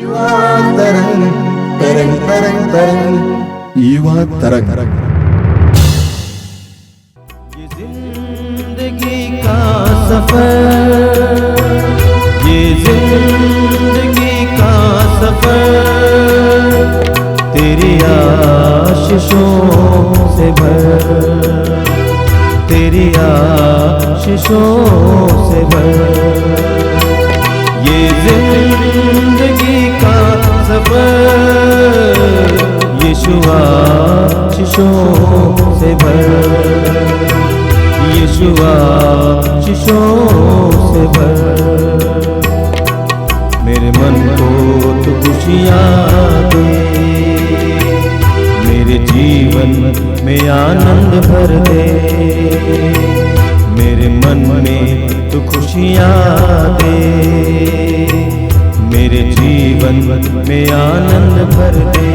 तरंग तरंग तरंग तरंग युवा तरंग। ये जिंदगी का सफर, ये जिंदगी का सफर तेरी आशीषों से भर, तेरी आशीषों से भर। ये जिंदगी का सफर यीशु आशीषों से भर, यीशु आशीषों से भर। मेरे मन को तो खुशियाँ दे, मेरे जीवन में आनंद भर दे। मेरे मन में तो खुशियाँ दे, मेरे जीवन में आनंद भर दे।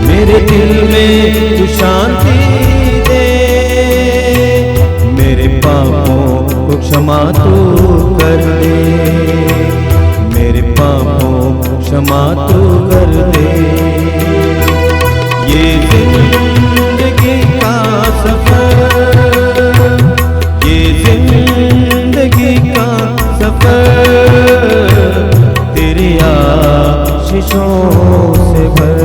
मेरे दिल में तू शांति दे, मेरे पापों को क्षमा तू कर दे, मेरे पापों को क्षमा तू कर दे। ये जिंदगी का सफर, ये जिंदगी का सफर तेरी आशीषों से भर,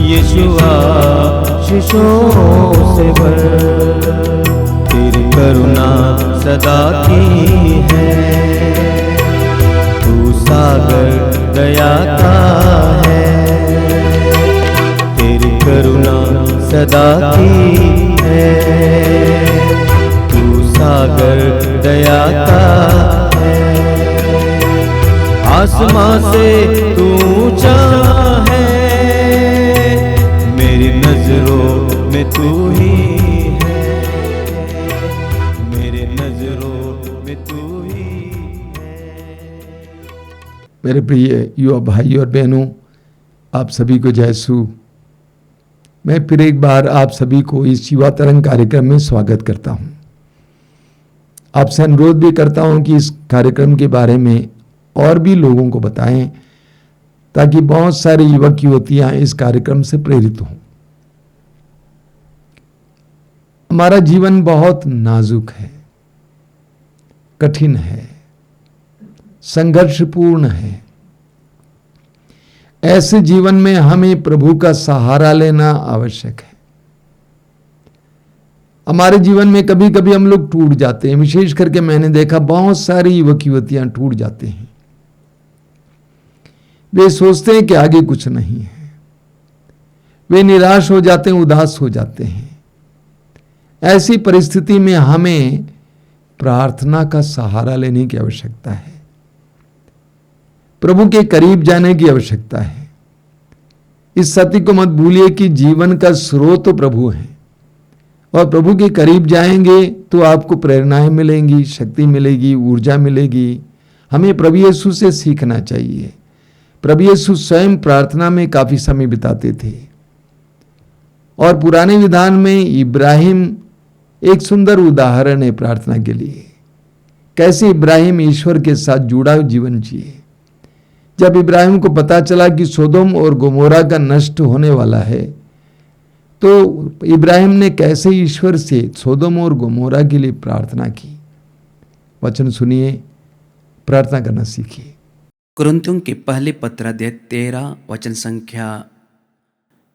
यीशु आशीषों से भर। तेरी करुणा सदा की है, तू सागर दया का है। तेरी करुणा सदा की है, तू सागर दया का है। आसमां से तू ऊंचा है, मेरी नजरों में तू ही है, मेरे नजरों में तू ही है। मेरे प्रिय युवा भाई और बहनों, आप सभी को जय यीशु। मैं फिर एक बार आप सभी को इस युवा तरंग कार्यक्रम में स्वागत करता हूं। आपसे अनुरोध भी करता हूं कि इस कार्यक्रम के बारे में और भी लोगों को बताएं, ताकि बहुत सारे युवक युवतियां इस कार्यक्रम से प्रेरित हों। हमारा जीवन बहुत नाजुक है, कठिन है, संघर्षपूर्ण है। ऐसे जीवन में हमें प्रभु का सहारा लेना आवश्यक है। हमारे जीवन में कभी कभी हम लोग टूट जाते हैं। विशेष करके मैंने देखा बहुत सारी युवक युवतियां टूट जाते हैं। वे सोचते हैं कि आगे कुछ नहीं है, वे निराश हो जाते हैं, उदास हो जाते हैं। ऐसी परिस्थिति में हमें प्रार्थना का सहारा लेने की आवश्यकता है, प्रभु के करीब जाने की आवश्यकता है। इस सत्य को मत भूलिए कि जीवन का स्रोत तो प्रभु है, और प्रभु के करीब जाएंगे तो आपको प्रेरणाएं मिलेंगी, शक्ति मिलेगी, ऊर्जा मिलेगी। हमें प्रभु यीशु से सीखना चाहिए। प्रभु यीशु स्वयं प्रार्थना में काफी समय बिताते थे, और पुराने विधान में इब्राहिम एक सुंदर उदाहरण है प्रार्थना के लिए। कैसे इब्राहिम ईश्वर के साथ जुड़ा जीवन जिए। जब इब्राहिम को पता चला कि सोदोम और गोमोरा का नष्ट होने वाला है, तो इब्राहिम ने कैसे ईश्वर से सोदोम और गोमोरा के लिए प्रार्थना की। वचन सुनिए, प्रार्थना करना सीखिए। कुरिन्थियों के पहले पत्र अध्याय 13 वचन संख्या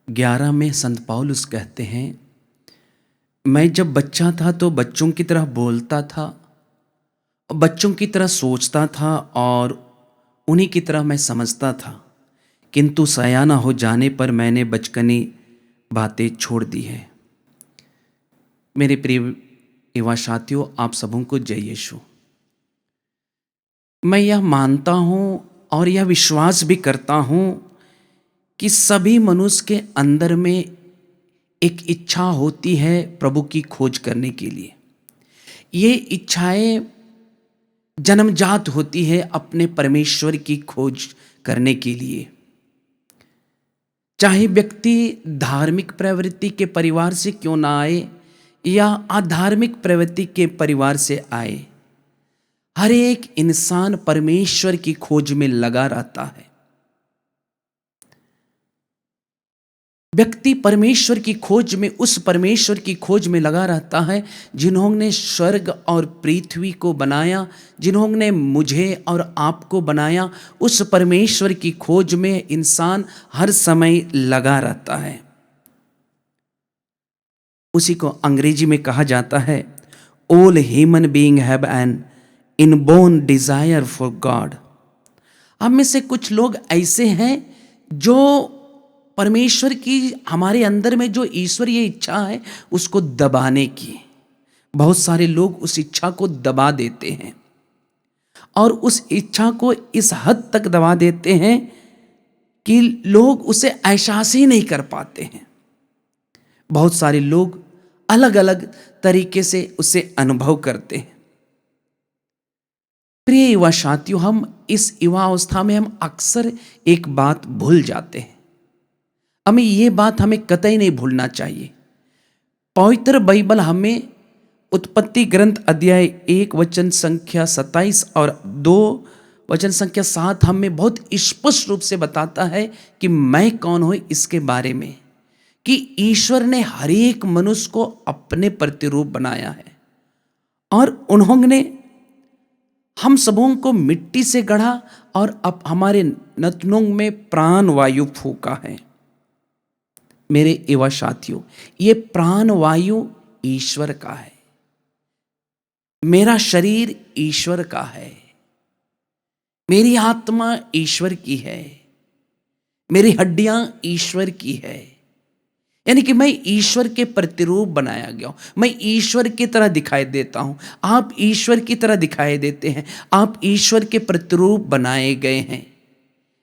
11 में संत पौलुस कहते हैं, मैं जब बच्चा था तो बच्चों की तरह बोलता था, बच्चों की तरह सोचता था और उन्हीं की तरह मैं समझता था, किंतु सयाना हो जाने पर मैंने बचपनी बातें छोड़ दी है। मेरे प्रिय युवा साथियों, आप सबों को जय यीशु। मैं यह मानता हूं और यह विश्वास भी करता हूं कि सभी मनुष्य के अंदर में एक इच्छा होती है प्रभु की खोज करने के लिए। ये इच्छाएं जन्मजात होती है अपने परमेश्वर की खोज करने के लिए। चाहे व्यक्ति धार्मिक प्रवृत्ति के परिवार से क्यों ना आए या अधार्मिक प्रवृत्ति के परिवार से आए, हर एक इंसान परमेश्वर की खोज में लगा रहता है। व्यक्ति परमेश्वर की खोज में, उस परमेश्वर की खोज में लगा रहता है जिन्होंने स्वर्ग और पृथ्वी को बनाया, जिन्होंने मुझे और आपको बनाया। उस परमेश्वर की खोज में इंसान हर समय लगा रहता है। उसी को अंग्रेजी में कहा जाता है, all human being have an inborn desire for God. हम में से कुछ लोग ऐसे हैं जो परमेश्वर की, हमारे अंदर में जो ईश्वरीय इच्छा है उसको दबाने की, बहुत सारे लोग उस इच्छा को दबा देते हैं और उस इच्छा को इस हद तक दबा देते हैं कि लोग उसे एहसास ही नहीं कर पाते हैं। बहुत सारे लोग अलग अलग तरीके से उसे अनुभव करते हैं। प्रिय युवा साथियों, हम इस युवा अवस्था में हम अक्सर एक बात भूल जाते हैं। हमें ये बात हमें कतई नहीं भूलना चाहिए। पवित्र बाइबल हमें उत्पत्ति ग्रंथ अध्याय 1 वचन संख्या 27 और 2 वचन संख्या 7 हमें बहुत स्पष्ट रूप से बताता है कि मैं कौन हूं, इसके बारे में, कि ईश्वर ने हर एक मनुष्य को अपने प्रतिरूप बनाया है और उन्होंने हम सबों को मिट्टी से गढ़ा और अब हमारे नथनों में प्राण वायु फूका है। मेरे युवा साथियों, ये प्राण वायु ईश्वर का है। मेरा शरीर ईश्वर का है, मेरी आत्मा ईश्वर की है, मेरी हड्डियां ईश्वर की है। यानी कि मैं ईश्वर के प्रतिरूप बनाया गया हूं, मैं ईश्वर की तरह दिखाई देता हूं। आप ईश्वर की तरह दिखाई देते हैं, आप ईश्वर के प्रतिरूप बनाए गए हैं।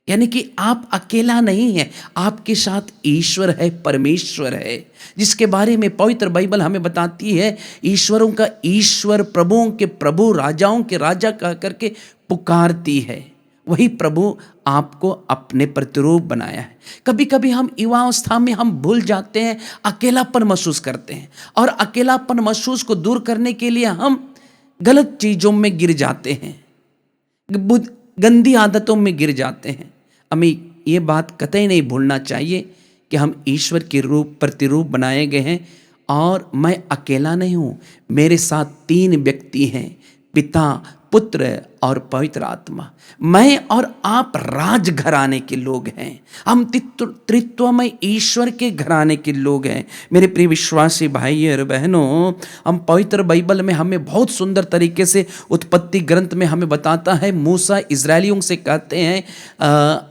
यानी कि आप अकेला नहीं हैं, आपके साथ ईश्वर है, परमेश्वर है, जिसके बारे में पवित्र बाइबल हमें बताती है, ईश्वरों का ईश्वर, प्रभुओं के प्रभु, राजाओं के राजा कह करके पुकारती है। वही प्रभु आपको अपने प्रतिरूप बनाया है। कभी कभी हम युवावस्था में हम भूल जाते हैं, अकेलापन महसूस करते हैं और अकेलापन महसूस को दूर करने के लिए हम गलत चीज़ों में गिर जाते हैं, गंदी आदतों में गिर जाते हैं। हमें ये बात कतई नहीं भूलना चाहिए कि हम ईश्वर के रूप, प्रतिरूप बनाए गए हैं और मैं अकेला नहीं हूँ, मेरे साथ 3 व्यक्ति हैं, पिता, पुत्र और पवित्र आत्मा। मैं और आप राज घराने के लोग हैं, हम त्रित्वमय ईश्वर के घराने के लोग हैं। मेरे प्रिय विश्वासी भाई और बहनों, हम पवित्र बाइबल में हमें बहुत सुंदर तरीके से उत्पत्ति ग्रंथ में हमें बताता है, मूसा इजरायलियों से कहते हैं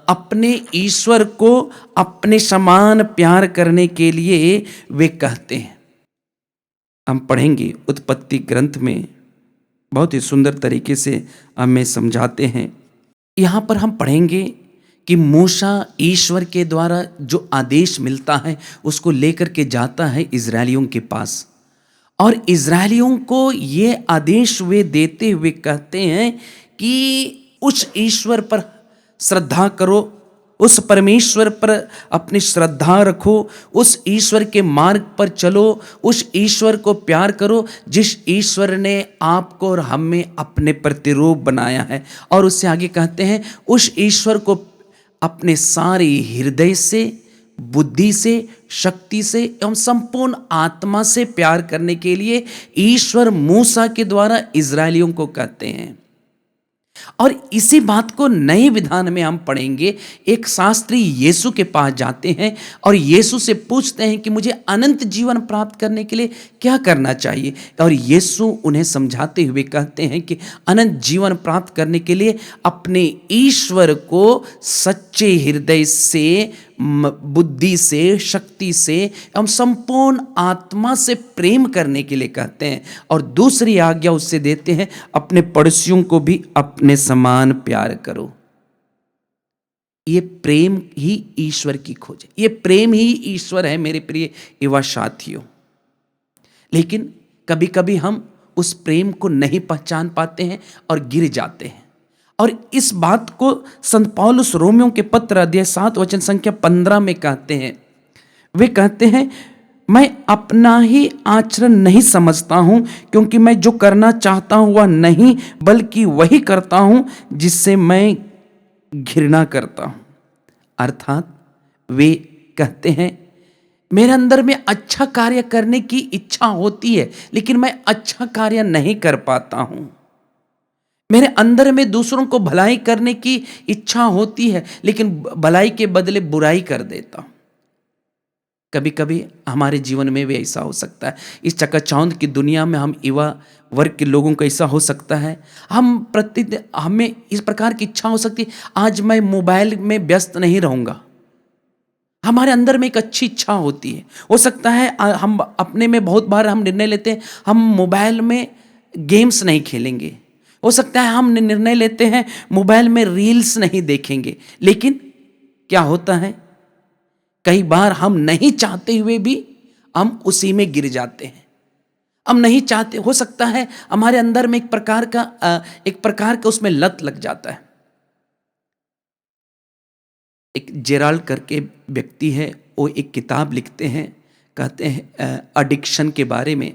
अपने ईश्वर को अपने समान प्यार करने के लिए वे कहते हैं। हम पढ़ेंगे उत्पत्ति ग्रंथ में, बहुत ही सुंदर तरीके से हमें समझाते हैं। यहाँ पर हम पढ़ेंगे कि मूसा ईश्वर के द्वारा जो आदेश मिलता है उसको लेकर के जाता है इजरायलियों के पास, और इजरायलियों को ये आदेश वे देते हुए कहते हैं कि उस ईश्वर पर श्रद्धा करो, उस परमेश्वर पर अपनी श्रद्धा रखो, उस ईश्वर के मार्ग पर चलो, उस ईश्वर को प्यार करो जिस ईश्वर ने आपको और हमें अपने प्रतिरूप बनाया है। और उससे आगे कहते हैं उस ईश्वर को अपने सारे हृदय से, बुद्धि से, शक्ति से एवं संपूर्ण आत्मा से प्यार करने के लिए ईश्वर मूसा के द्वारा इजरायलियों को कहते हैं। और इसी बात को नए विधान में हम पढ़ेंगे। एक शास्त्री यीशु के पास जाते हैं और यीशु से पूछते हैं कि मुझे अनंत जीवन प्राप्त करने के लिए क्या करना चाहिए, और यीशु उन्हें समझाते हुए कहते हैं कि अनंत जीवन प्राप्त करने के लिए अपने ईश्वर को सच्चे हृदय से, बुद्धि से, शक्ति से एवं संपूर्ण आत्मा से प्रेम करने के लिए कहते हैं। और दूसरी आज्ञा उससे देते हैं, अपने पड़ोसियों को भी अपने समान प्यार करो। ये प्रेम ही ईश्वर की खोज है, ये प्रेम ही ईश्वर है मेरे प्रिय युवा साथियों। लेकिन कभी कभी हम उस प्रेम को नहीं पहचान पाते हैं और गिर जाते हैं। और इस बात को संत पौलुस रोमियों के पत्र अध्याय 7 वचन संख्या 15 में कहते हैं। वे कहते हैं, मैं अपना ही आचरण नहीं समझता हूं, क्योंकि मैं जो करना चाहता हूं वह नहीं बल्कि वही करता हूं जिससे मैं घृणा करता हूं। अर्थात वे कहते हैं, मेरे अंदर में अच्छा कार्य करने की इच्छा होती है, लेकिन मैं अच्छा कार्य नहीं कर पाता हूं। मेरे अंदर में दूसरों को भलाई करने की इच्छा होती है, लेकिन भलाई के बदले बुराई कर देता हूं। कभी कभी हमारे जीवन में भी ऐसा हो सकता है। इस चकाचौंध की दुनिया में हम युवा वर्ग के लोगों को ऐसा हो सकता है, हमें इस प्रकार की इच्छा हो सकती है, आज मैं मोबाइल में व्यस्त नहीं रहूंगा। हमारे अंदर में एक अच्छी इच्छा होती है। हो सकता है हम अपने में बहुत बार हम निर्णय लेते हैं, हम मोबाइल में गेम्स नहीं खेलेंगे। हो सकता है हम निर्णय लेते हैं मोबाइल में रील्स नहीं देखेंगे, लेकिन क्या होता है, कई बार हम नहीं चाहते हुए भी हम उसी में गिर जाते हैं। हम नहीं चाहते, हो सकता है हमारे अंदर में एक प्रकार का उसमें लत लग जाता है। एक जेराल्ड करके व्यक्ति है, वो एक किताब लिखते हैं, कहते हैं एडिक्शन के बारे में,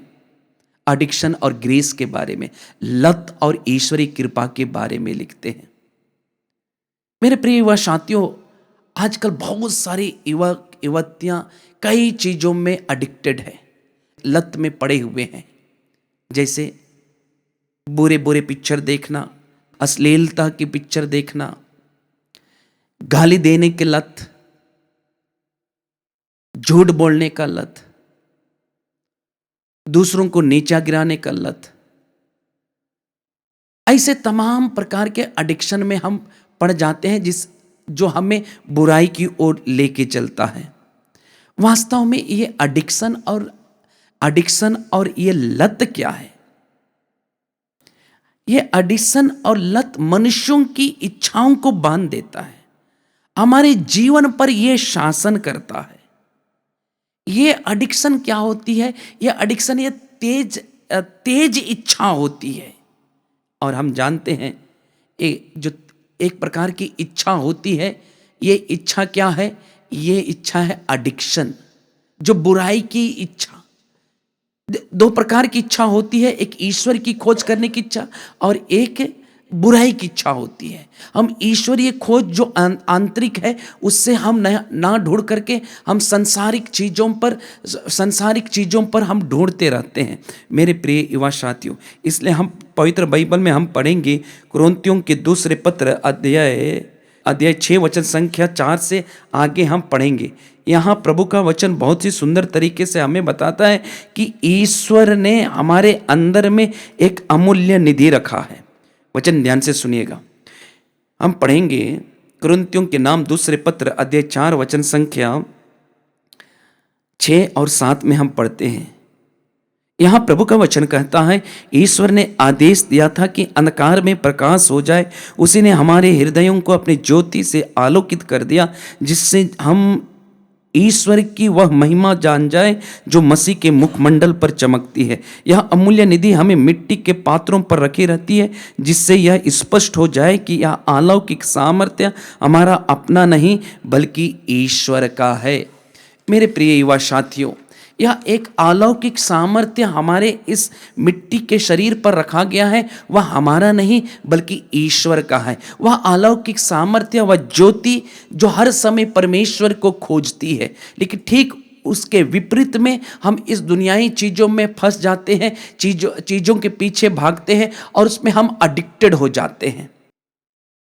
एडिक्शन और ग्रेस के बारे में, लत और ईश्वरीय कृपा के बारे में लिखते हैं। मेरे प्रिय युवा साथियों, आजकल बहुत सारे युवक युवतियां कई चीजों में एडिक्टेड है, लत में पड़े हुए हैं। जैसे बुरे बुरे पिक्चर देखना, अश्लीलता की पिक्चर देखना, गाली देने की लत, झूठ बोलने का लत, दूसरों को नीचा गिराने का लत, ऐसे तमाम प्रकार के एडिक्शन में हम पड़ जाते हैं जो हमें बुराई की ओर लेके चलता है। वास्तव में ये एडिक्शन और ये लत क्या है? ये एडिक्शन और लत मनुष्यों की इच्छाओं को बांध देता है, हमारे जीवन पर यह शासन करता है। ये एडिक्शन क्या होती है? ये एडिक्शन ये तेज इच्छा होती है। और हम जानते हैं जो एक प्रकार की इच्छा होती है, ये इच्छा क्या है? ये इच्छा है एडिक्शन, जो बुराई की इच्छा। दो प्रकार की इच्छा होती है, एक ईश्वर की खोज करने की इच्छा और एक बुराई की इच्छा होती है। हम ईश्वरीय खोज जो आंतरिक है उससे हम ना ढूंढ करके हम सांसारिक चीज़ों पर हम ढूंढते रहते हैं। मेरे प्रिय युवा साथियों, इसलिए हम पवित्र बाइबल में हम पढ़ेंगे कुरिन्थियों के दूसरे पत्र अध्याय 6 वचन संख्या 4 से आगे हम पढ़ेंगे। यहाँ प्रभु का वचन बहुत ही सुंदर तरीके से हमें बताता है कि ईश्वर ने हमारे अंदर में एक अमूल्य निधि रखा है। वचन ध्यान से सुनिएगा। हम पढ़ेंगे कुरिन्थियों के नाम दूसरे पत्र अध्याय 4 वचन संख्या 6 और 7 में हम पढ़ते हैं। यहाँ प्रभु का वचन कहता है, ईश्वर ने आदेश दिया था कि अंधकार में प्रकाश हो जाए। उसी ने हमारे हृदयों को अपनी ज्योति से आलोकित कर दिया, जिससे हम ईश्वर की वह महिमा जान जाए जो मसीह के मुखमंडल पर चमकती है। यह अमूल्य निधि हमें मिट्टी के पात्रों पर रखी रहती है, जिससे यह स्पष्ट हो जाए कि यह अलौकिक सामर्थ्य हमारा अपना नहीं बल्कि ईश्वर का है। मेरे प्रिय युवा साथियों, यह एक अलौकिक सामर्थ्य हमारे इस मिट्टी के शरीर पर रखा गया है, वह हमारा नहीं बल्कि ईश्वर का है। वह अलौकिक सामर्थ्य, वह ज्योति जो हर समय परमेश्वर को खोजती है, लेकिन ठीक उसके विपरीत में हम इस दुनियाई चीज़ों में फंस जाते हैं, चीज़ों के पीछे भागते हैं और उसमें हम एडिक्टेड हो जाते हैं।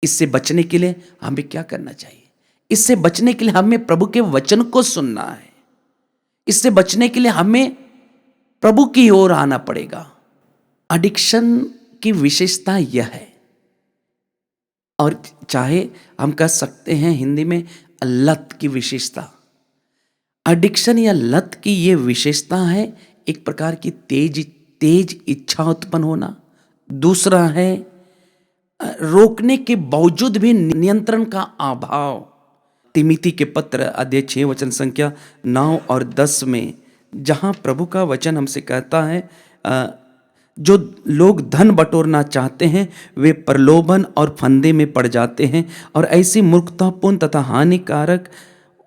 इससे बचने के लिए हमें क्या करना चाहिए? इससे बचने के लिए हमें प्रभु के वचन को सुनना है। इससे बचने के लिए हमें प्रभु की ओर आना पड़ेगा। एडिक्शन की विशेषता यह है, और चाहे हम कह सकते हैं हिंदी में लत की विशेषता। एडिक्शन या लत की यह विशेषता है एक प्रकार की तेज इच्छा उत्पन्न होना। दूसरा है रोकने के बावजूद भी नियंत्रण का अभाव। तिमिति के पत्र अध्याय 6 वचन संख्या 9 और 10 में जहाँ प्रभु का वचन हमसे कहता है, जो लोग धन बटोरना चाहते हैं वे प्रलोभन और फंदे में पड़ जाते हैं और ऐसी मूर्खतापूर्ण तथा हानिकारक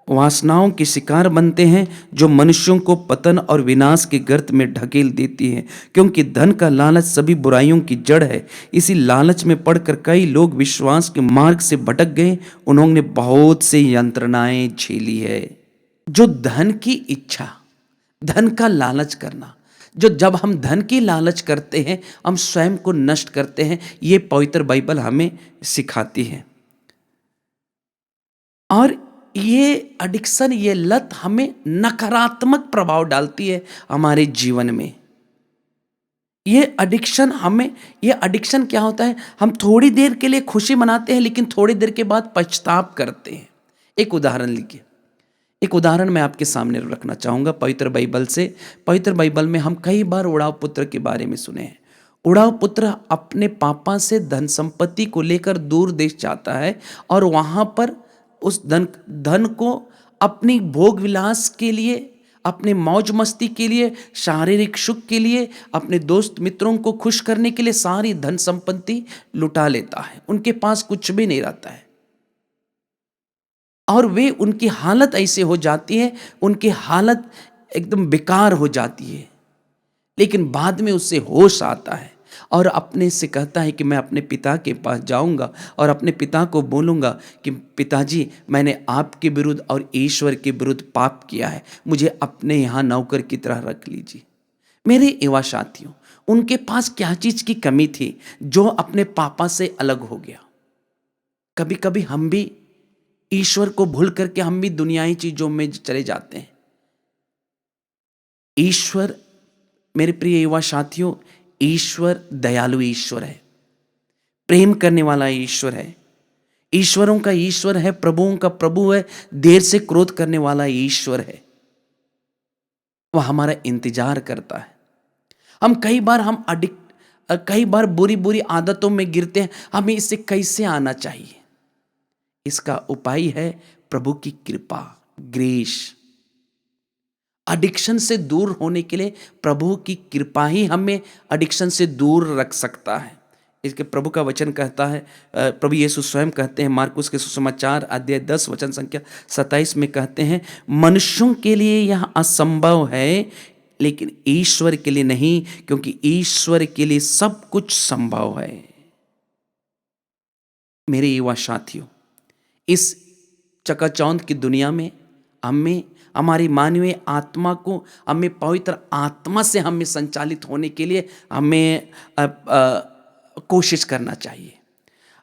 वासनाओं के शिकार बनते हैं जो मनुष्यों को पतन और विनाश के गर्त में ढकेल देती है, क्योंकि धन का लालच सभी बुराइयों की जड़ है। इसी लालच में पड़कर कई लोग विश्वास के मार्ग से भटक गए। उन्होंने बहुत से यंत्रणाएं झेली है। जो धन की इच्छा, धन का लालच करना, जब हम धन की लालच करते हैं हम स्वयं को नष्ट करते हैं, ये पवित्र बाइबल हमें सिखाती है। और ये एडिक्शन, ये लत हमें नकारात्मक प्रभाव डालती है हमारे जीवन में। ये एडिक्शन क्या होता है? हम थोड़ी देर के लिए खुशी मनाते हैं लेकिन थोड़ी देर के बाद पछतावा करते हैं। एक उदाहरण लीजिए, एक उदाहरण मैं आपके सामने रखना चाहूँगा पवित्र बाइबल से। पवित्र बाइबल में हम कई बार उड़ाव पुत्र के बारे में सुने हैं। उड़ाव पुत्र अपने पापा से धन संपत्ति को लेकर दूर देश जाता है और वहाँ पर उस धन को अपनी भोग विलास के लिए, अपने मौज मस्ती के लिए, शारीरिक सुख के लिए, अपने दोस्त मित्रों को खुश करने के लिए सारी धन संपत्ति लुटा लेता है। उनके पास कुछ भी नहीं रहता है और वे, उनकी हालत ऐसे हो जाती है, उनकी हालत एकदम बेकार हो जाती है। लेकिन बाद में उससे होश आता है और अपने से कहता है कि मैं अपने पिता के पास जाऊंगा और अपने पिता को बोलूंगा कि पिताजी, मैंने आपके विरुद्ध और ईश्वर के विरुद्ध पाप किया है, मुझे अपने यहाँ नौकर की तरह रख लीजिए। मेरे युवा साथियों, उनके पास क्या चीज की कमी थी जो अपने पापा से अलग हो गया? कभी कभी हम भी ईश्वर को भूल करके हम भी दुनियाई चीजों में चले जाते हैं। ईश्वर, मेरे प्रिय युवा साथियों, ईश्वर दयालु ईश्वर है, प्रेम करने वाला ईश्वर है, ईश्वरों का ईश्वर है, प्रभुओं का प्रभु है, देर से क्रोध करने वाला ईश्वर है। वह हमारा इंतजार करता है। हम कई बार बुरी बुरी आदतों में गिरते हैं। हमें इससे कैसे आना चाहिए? इसका उपाय है प्रभु की कृपा, ग्रेस। एडिक्शन से दूर होने के लिए प्रभु की कृपा ही हमें एडिक्शन से दूर रख सकता है। इसके प्रभु का वचन कहता है, प्रभु यीशु स्वयं कहते हैं, मार्कुस के सुसमाचार अध्याय 10 वचन संख्या 27 में कहते हैं, मनुष्यों के लिए यह असंभव है लेकिन ईश्वर के लिए नहीं, क्योंकि ईश्वर के लिए सब कुछ संभव है। मेरे युवा साथियों, इस चकाचौंध की दुनिया में हमें, हमारी मानवीय आत्मा को, हमें पवित्र आत्मा से हमें संचालित होने के लिए हमें कोशिश करना चाहिए।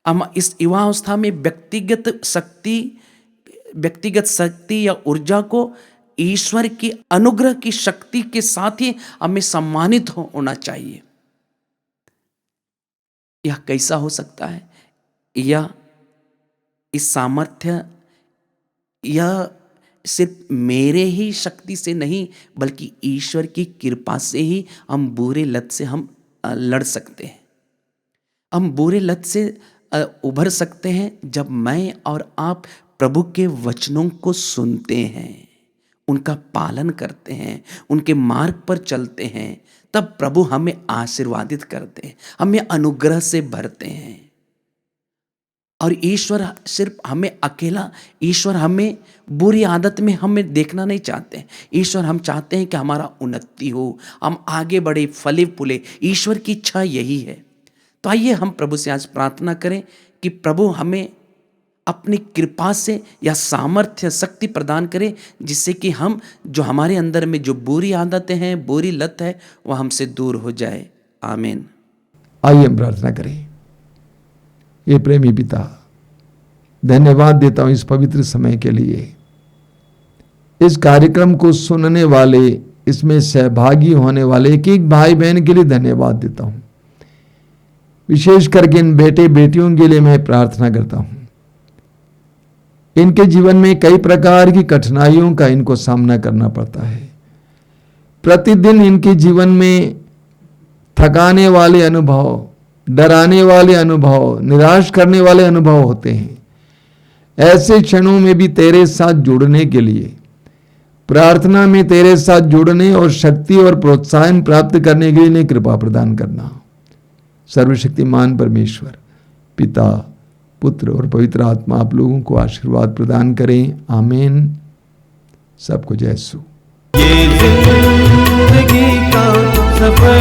हम इस युवावस्था में व्यक्तिगत शक्ति या ऊर्जा को ईश्वर की अनुग्रह की शक्ति के साथ ही हमें सम्मानित होना चाहिए। यह कैसा हो सकता है? यह इस सामर्थ्य यह सिर्फ मेरे ही शक्ति से नहीं बल्कि ईश्वर की कृपा से ही हम बुरे लत से हम लड़ सकते हैं। हम बुरे लत से उभर सकते हैं जब मैं और आप प्रभु के वचनों को सुनते हैं, उनका पालन करते हैं, उनके मार्ग पर चलते हैं। तब प्रभु हमें आशीर्वादित करते हैं, हमें अनुग्रह से भरते हैं। और ईश्वर सिर्फ हमें अकेला, ईश्वर हमें बुरी आदत में हमें देखना नहीं चाहते। ईश्वर हम चाहते हैं कि हमारा उन्नति हो, हम आगे बढ़े, फले फूले। ईश्वर की इच्छा यही है। तो आइए हम प्रभु से आज प्रार्थना करें कि प्रभु हमें अपनी कृपा से या सामर्थ्य, शक्ति प्रदान करें, जिससे कि हम, जो हमारे अंदर में जो बुरी आदतें हैं, बुरी लत है, वह हमसे दूर हो जाए। आमीन। आइए हम प्रार्थना करें। ये प्रेमी पिता, धन्यवाद देता हूं इस पवित्र समय के लिए, इस कार्यक्रम को सुनने वाले, इसमें सहभागी होने वाले एक एक भाई बहन के लिए धन्यवाद देता हूं। विशेष करके इन बेटे बेटियों के लिए मैं प्रार्थना करता हूं। इनके जीवन में कई प्रकार की कठिनाइयों का इनको सामना करना पड़ता है। प्रतिदिन इनके जीवन में थकाने वाले अनुभव, डराने वाले अनुभव, निराश करने वाले अनुभव होते हैं। ऐसे क्षणों में भी तेरे साथ जुड़ने के लिए, प्रार्थना में तेरे साथ जुड़ने और शक्ति और प्रोत्साहन प्राप्त करने के लिए कृपा प्रदान करना। सर्वशक्तिमान परमेश्वर, पिता, पुत्र और पवित्र आत्मा आप लोगों को आशीर्वाद प्रदान करें। आमीन, सबको जय यीशु। ये जिंदगी का सफर,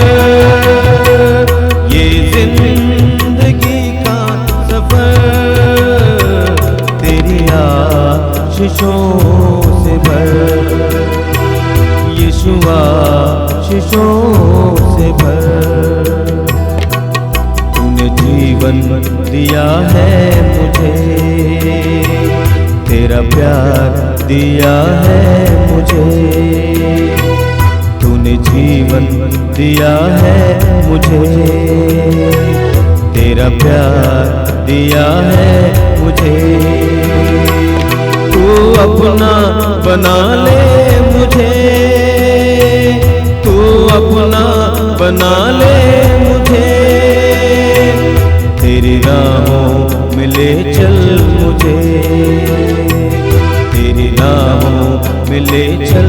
ये जिंदगी का सफर तेरी आशीषों से भर, यीशु आशीषों से भर। तूने जीवन दिया है मुझे, तेरा प्यार दिया है मुझे, तूने जीवन दिया है मुझे, तेरा प्यार दिया है मुझे। तू अपना बना ले मुझे, तू अपना बना ले मुझे, तेरी राहों में ले चल मुझे, तेरी राहों में ले चल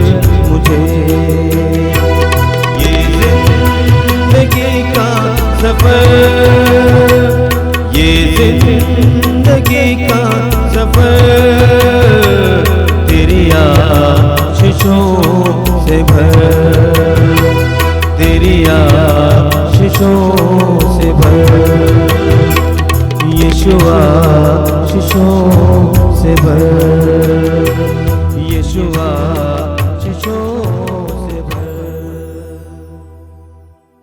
मुझे। ये जिंदगी का सफर, ये जिंदगी का सफर तेरी आशीषों से भर, तेरी आशीषों से भर, यीशु आशीषों से भर।